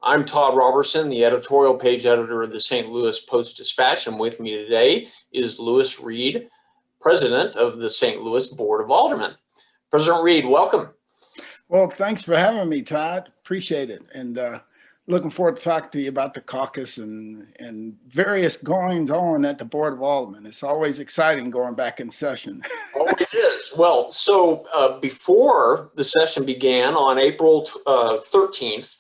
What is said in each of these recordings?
I'm Todd Robertson, the editorial page editor of the St. Louis Post-Dispatch, and with me today is Lewis Reed, president of the St. Louis Board of Aldermen. President Reed, welcome. Well, thanks for having me, Todd. Appreciate it. And looking forward to talking to you about the caucus and various goings on at the Board of Aldermen. It's always exciting going back in session. Always is. Well, so before the session began on April 13th,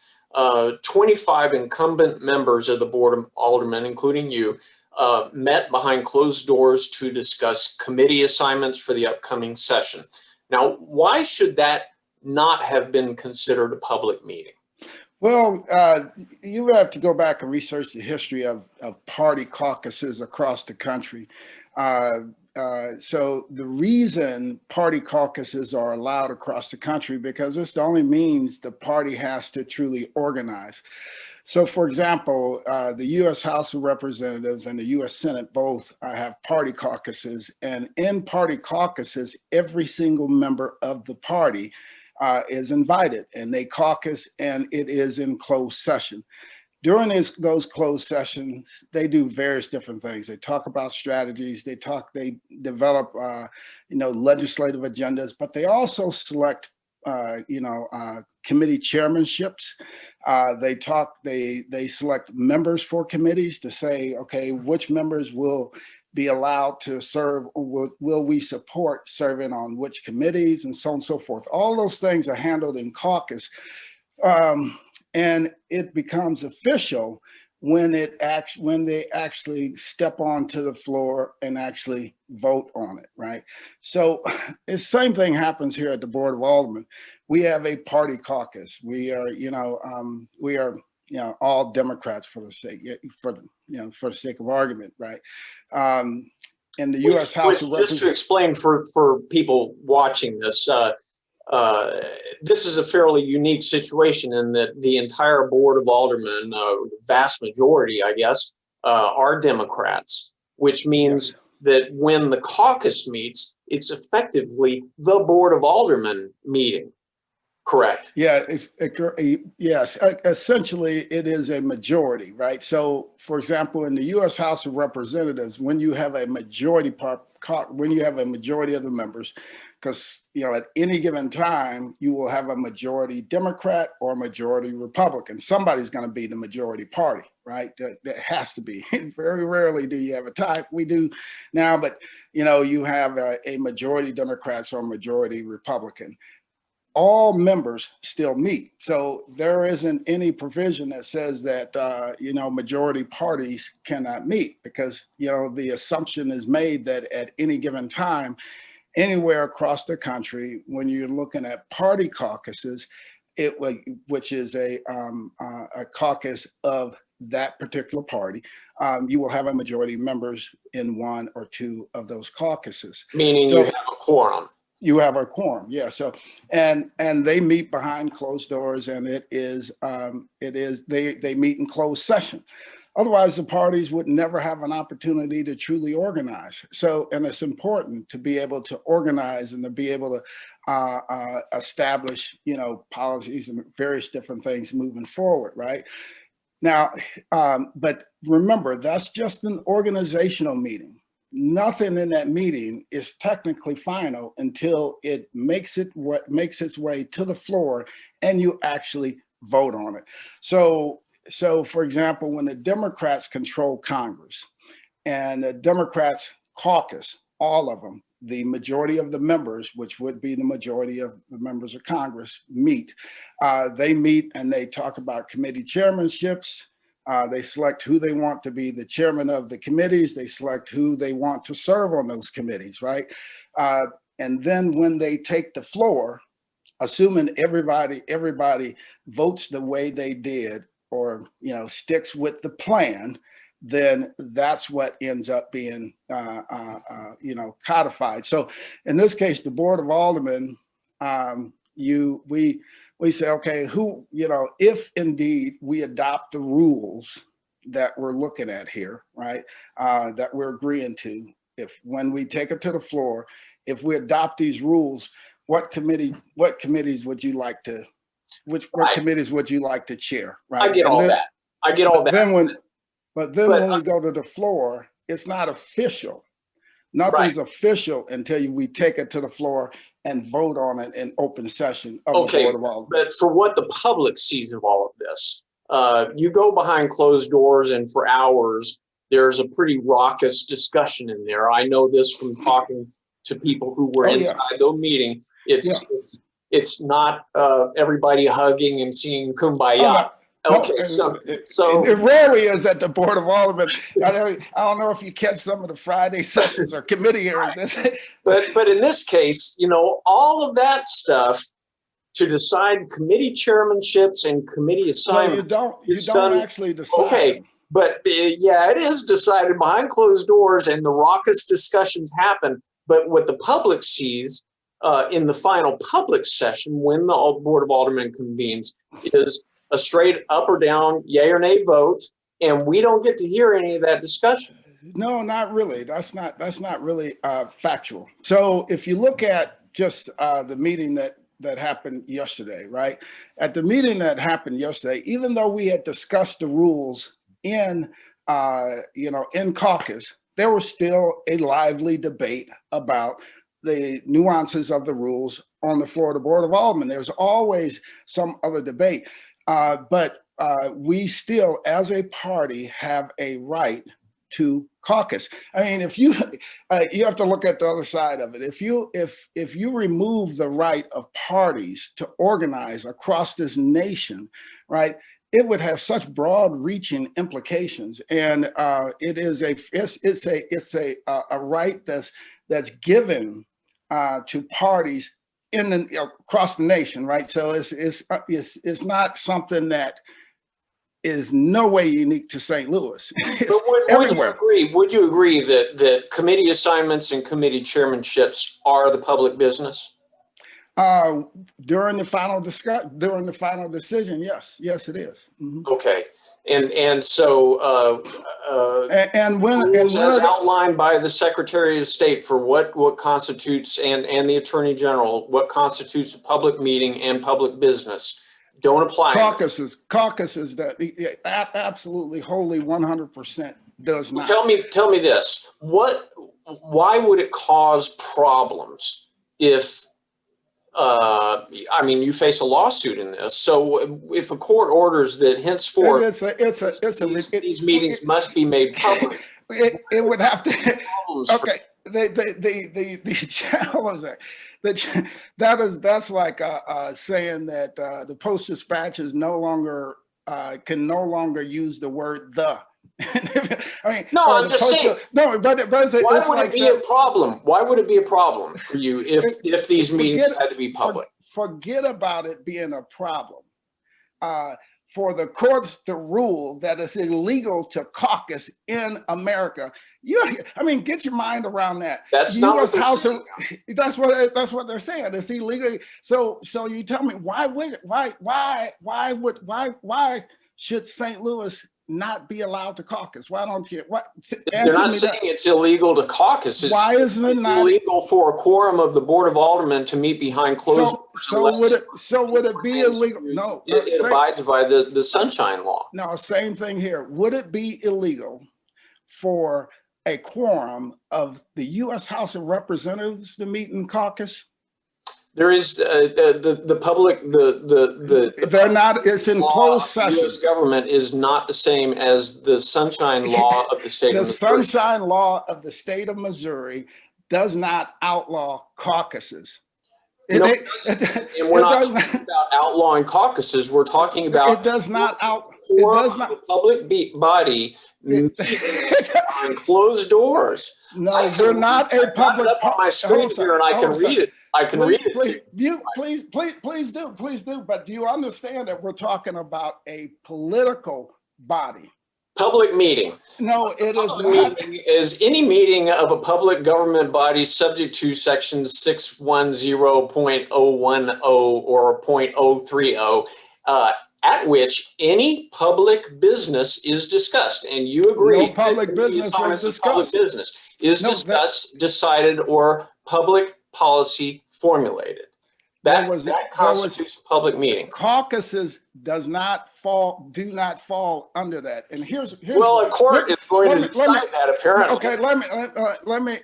25 incumbent members of the Board of Aldermen, including you, met behind closed doors to discuss committee assignments for the upcoming session. Now, why should that not have been considered a public meeting? Well, you have to go back and research the history of party caucuses across the country. So the reason party caucuses are allowed across the country, because this only means the party has to truly organize. So for example, the U.S. House of Representatives and the U.S. Senate both have party caucuses, and in party caucuses, every single member of the party is invited, and they caucus, and it is in closed session. During those closed sessions, they do various different things. They talk about strategies, they develop, legislative agendas, but they also select, committee chairmanships. They select members for committees to say, okay, which members will be allowed to serve, or will we support serving on which committees, and so on and so forth. All those things are handled in caucus. And it becomes official when they actually step onto the floor and actually vote on it, right? So the same thing happens here at the Board of Aldermen. We have a party caucus. We are, all Democrats for the sake of argument, right? In the U.S. House of Representatives. Just to explain for people watching this. This is a fairly unique situation in that the entire Board of Aldermen, the vast majority, I guess, are Democrats, which means that when the caucus meets, it's effectively the Board of Aldermen meeting. Correct. Yeah, yes. Essentially, it is a majority, right? So, for example, in the U.S. House of Representatives, when you have a majority of the members, because at any given time you will have a majority Democrat or a majority Republican. Somebody's going to be the majority party, right? That has to be. Very rarely do you have a tie. We do now, but you have a majority Democrats or a majority Republican. All members still meet. So there isn't any provision that says that, majority parties cannot meet, because, the assumption is made that at any given time, anywhere across the country, when you're looking at party caucuses, which is a caucus of that particular party, you will have a majority of members in one or two of those caucuses. Meaning you have a quorum. You have a quorum, yeah. So, and they meet behind closed doors, and they meet in closed session. Otherwise, the parties would never have an opportunity to truly organize. So, and it's important to be able to organize and to be able to establish, policies and various different things moving forward, right? Now, but remember, that's just an organizational meeting. Nothing in that meeting is technically final until it makes its way to the floor and you actually vote on it. So for example, when the Democrats control Congress and the Democrats caucus, all of them, the majority of the members, which would be the majority of the members of Congress, meet. They meet and they talk about committee chairmanships. They select who they want to be the chairman of the committees. They select who they want to serve on those committees, right? And then when they take the floor, assuming everybody votes the way they did, or sticks with the plan, then that's what ends up being codified. So in this case, the Board of Aldermen, we say, okay, if indeed we adopt the rules that we're looking at here, right, that we're agreeing to, when we take it to the floor, if we adopt these rules, what committees would you like to what committees would you like to chair, right? I get all that. I get all that. But then when we go to the floor, it's not official. Nothing's official until we take it to the floor and vote on it in open session of the Board of Aldermen. But for what the public sees of all of this, you go behind closed doors and for hours, there's a pretty raucous discussion in there. I know this from talking to people who were inside the meeting. It's not everybody hugging and singing Kumbaya. So it rarely is at the Board of Aldermen. I don't know if you catch some of the Friday sessions or committee hearings. But in this case, you know, all of that stuff to decide committee chairmanships and committee assignments. You don't actually decide. Okay, but yeah, it is decided behind closed doors, and the raucous discussions happen. But what the public sees in the final public session, when the Board of Aldermen convenes, is a straight up or down, yay or nay vote, and we don't get to hear any of that discussion. No, not really. That's not really factual. So if you look at just the meeting that happened yesterday, right? At the meeting that happened yesterday, even though we had discussed the rules in in caucus, there was still a lively debate about the nuances of the rules on the floor of the Board of Aldermen. There's always some other debate. But we still, as a party, have a right to caucus. I mean, if you you have to look at the other side of it. If you remove the right of parties to organize across this nation, right, it would have such broad-reaching implications. And it's a right that's given to parties across the nation, right? So it's not something that is no way unique to St. Louis. But would you agree that committee assignments and committee chairmanships are the public business? During the final decision, yes, it is. Mm-hmm. Okay, and so as outlined by the Secretary of State for what constitutes and the Attorney General, what constitutes a public meeting and public business, don't apply. Caucuses that absolutely wholly 100% does not. Tell me this: why would it cause problems if? I mean, you face a lawsuit in this. So if a court orders that henceforth these meetings must be made public, it would have to. Okay, the challenge that's like saying that the Post-Dispatch is can no longer use the word "the." I mean, no, I'm just saying. No, but why would it be a problem? Why would it be a problem for you if these meetings had to be public? Forget about it being a problem. For the courts to rule that it's illegal to caucus in America, get your mind around that. That's not what they're saying. That's what they're saying. It's illegal. So you tell me why should St. Louis not be allowed to caucus? Why don't you? They're not saying it's illegal to caucus. Why isn't it not illegal for a quorum of the Board of Aldermen to meet behind closed doors? So would it be illegal? No, it abides by the Sunshine Law. No, same thing here. Would it be illegal for a quorum of the U.S. House of Representatives to meet in caucus? There is the public, they're not, it's in closed session. The U.S. government is not the same as the Sunshine Law of the state of Missouri. The Sunshine Law of the state of Missouri does not outlaw caucuses. And we're not talking about outlawing caucuses. We're talking about it does not a public body on closed doors. No, they're not a public. Up on my screen here, and I can read it. I can read it. Please do. But do you understand that we're talking about a political body? Public meeting. No, it is not. Is any meeting of a public government body subject to section 610.010 or 0.030, at which any public business is discussed, and you agree no public business was discussed. Public business is discussed, decided, or public policy formulated. That constitutes a public meeting. Caucuses do not fall under that. And here's well, a court is going to decide that apparently. Okay,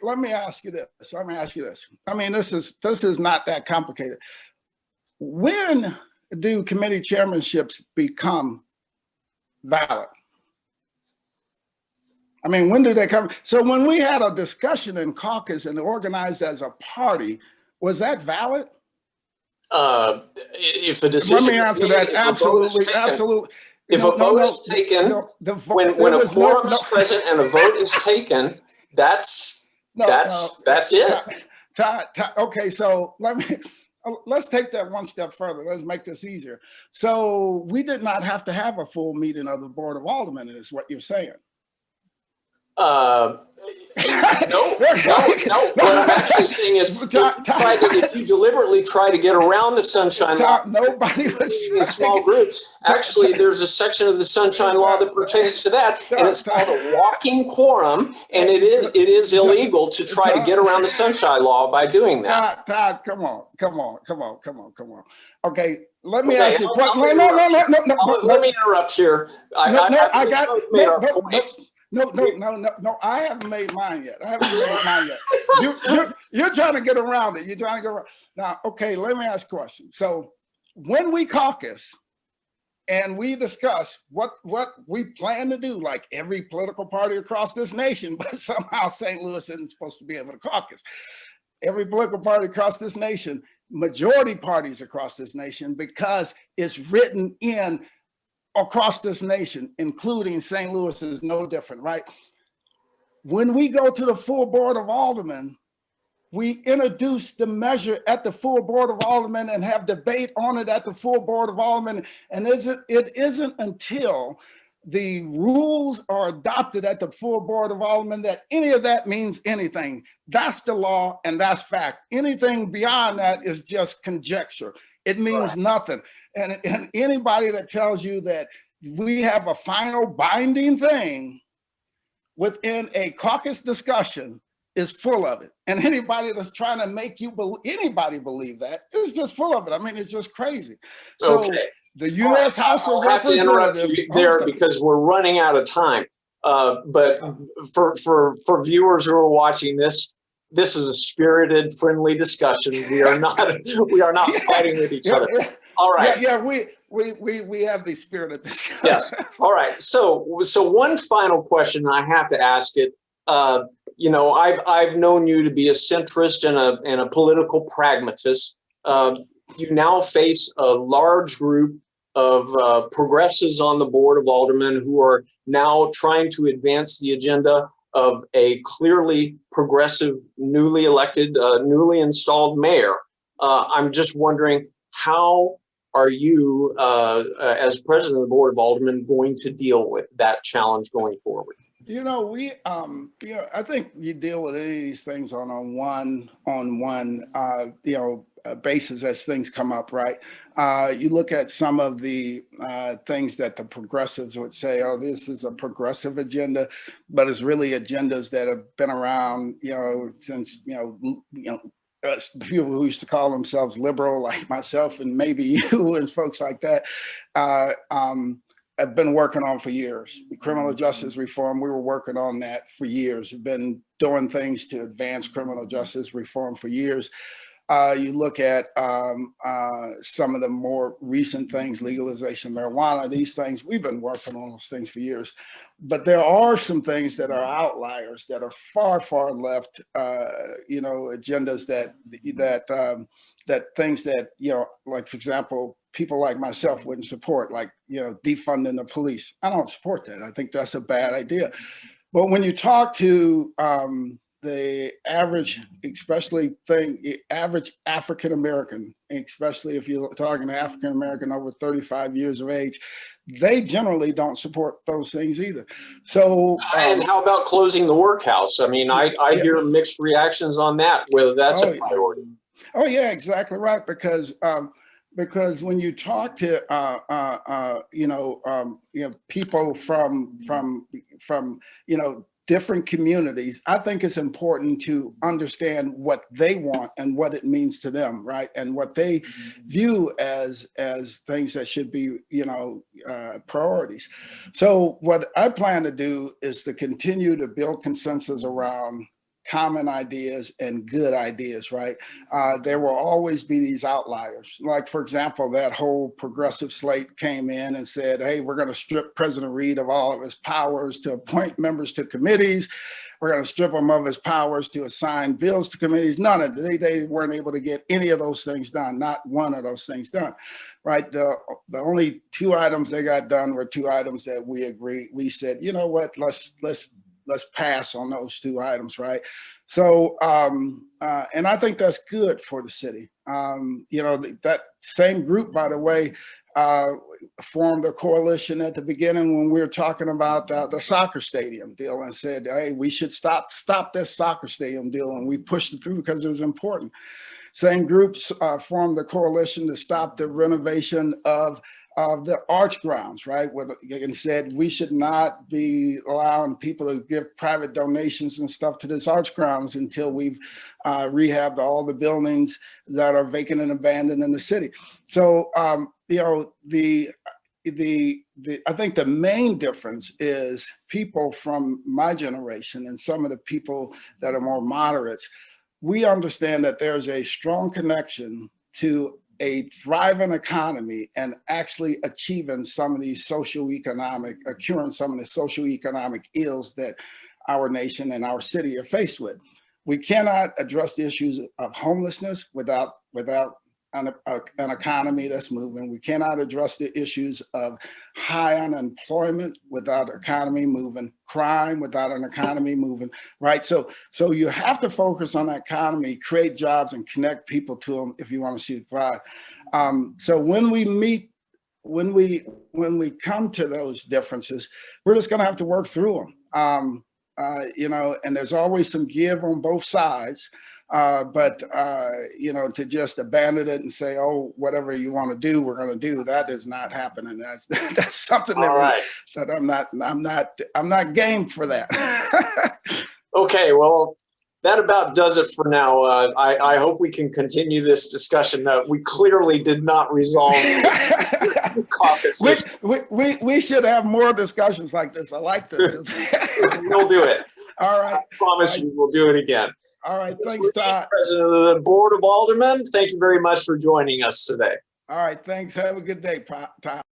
let me ask you this. I mean, this is not that complicated. When do committee chairmanships become valid? I mean, when do they come? So when we had a discussion in caucus and organized as a party, was that valid? If the decision, let me answer that. Absolutely. If a vote is taken, when a quorum is present and a vote is taken, that's it. Okay, so let's take that one step further. Let's make this easier. So we did not have to have a full meeting of the Board of Aldermen, is what you're saying. No. What I'm actually saying is, if you deliberately try to get around the Sunshine Law, nobody was in small groups. Actually, there's a section of the Sunshine Law that pertains to that, and it's called a walking quorum, and it is illegal to try to get around the Sunshine Law by doing that. Todd, come on. Okay, let me ask you. No. Let me interrupt here. No, I haven't made mine yet. You're trying to get around it. Now, okay, let me ask a question. So when we caucus and we discuss what we plan to do, like every political party across this nation, but somehow St. Louis isn't supposed to be able to caucus. Every political party across this nation, majority parties across this nation, because it's written in across this nation, including St. Louis, is no different, right? When we go to the full Board of Aldermen, we introduce the measure at the full Board of Aldermen and have debate on it at the full Board of Aldermen. And it isn't until the rules are adopted at the full Board of Aldermen that any of that means anything. That's the law and that's fact. Anything beyond that is just conjecture. It means nothing. And anybody that tells you that we have a final binding thing within a caucus discussion is full of it. And anybody that's trying to make anybody believe that is just full of it. I mean, it's just crazy. So the U.S. House of Representatives. I'll have to interrupt you there because we're running out of time. But for viewers who are watching this is a spirited, friendly discussion. We are not fighting with each other. All right. Yeah, we have the spirit of this. Yes. All right. So one final question, and I have to ask it. I've known you to be a centrist and a political pragmatist. You now face a large group of progressives on the Board of Aldermen who are now trying to advance the agenda of a clearly progressive, newly elected, newly installed mayor. I'm just wondering, how are you, as president of the Board of Aldermen, going to deal with that challenge going forward? I think you deal with any of these things on a one-on-one, basis as things come up, right? You look at some of the things that the progressives would say, oh, this is a progressive agenda, but it's really agendas that have been around, since, people who used to call themselves liberal, like myself and maybe you and folks like that, have been working on for years. Criminal justice reform, we were working on that for years. We've been doing things to advance criminal justice reform for years. You look at some of the more recent things, legalization of marijuana, these things, we've been working on those things for years. But there are some things that are outliers that are far, far left, agendas that things that, like, for example, people like myself wouldn't support, like, defunding the police. I don't support that. I think that's a bad idea. But when you talk to the average, average African-American, especially if you're talking to African-American over 35 years of age, they generally don't support those things either. So, and how about closing the workhouse? I mean, I hear mixed reactions on that, whether that's a priority. Oh yeah, exactly right. Because when you talk to people from different communities, I think it's important to understand what they want and what it means to them, right? And what they view as things that should be, priorities. So what I plan to do is to continue to build consensus around common ideas and good ideas, right? There will always be these outliers. Like, for example, that whole progressive slate came in and said, hey, we're going to strip President Reed of all of his powers to appoint members to committees. We're going to strip him of his powers to assign bills to committees. None of it. They weren't able to get any of those things done, not one of those things done, right? The only 2 items they got done were 2 items that we agreed. We said, you know what, let's pass on those 2 items, right? So, and I think that's good for the city. That same group, by the way, formed a coalition at the beginning when we were talking about the soccer stadium deal and said, hey, we should stop this soccer stadium deal. And we pushed it through because it was important. Same groups formed the coalition to stop the renovation of the arch grounds, right? And said we should not be allowing people to give private donations and stuff to this arch grounds until we've rehabbed all the buildings that are vacant and abandoned in the city. So, I think the main difference is people from my generation and some of the people that are more moderates. We understand that there's a strong connection to a thriving economy and actually achieving some of these curing some of the socioeconomic ills that our nation and our city are faced with. We cannot address the issues of homelessness without an economy that's moving. We cannot address the issues of high unemployment without the economy moving, crime without an economy moving, right? So you have to focus on the economy, create jobs, and connect people to them if you want to see it thrive. So when we come to those differences, we're just going to have to work through them. And there's always some give on both sides. But to just abandon it and say, oh, whatever you want to do, we're going to do, that is not happening. That's something that, that I'm not game for that. Okay, well, that about does it for now. I hope we can continue this discussion. We clearly did not resolve the caucus. We should have more discussions like this. I like this. We'll do it. All right. I promise you we'll do it again. All right, thanks, Todd. President of the Board of Aldermen, thank you very much for joining us today. All right, thanks. Have a good day, Todd.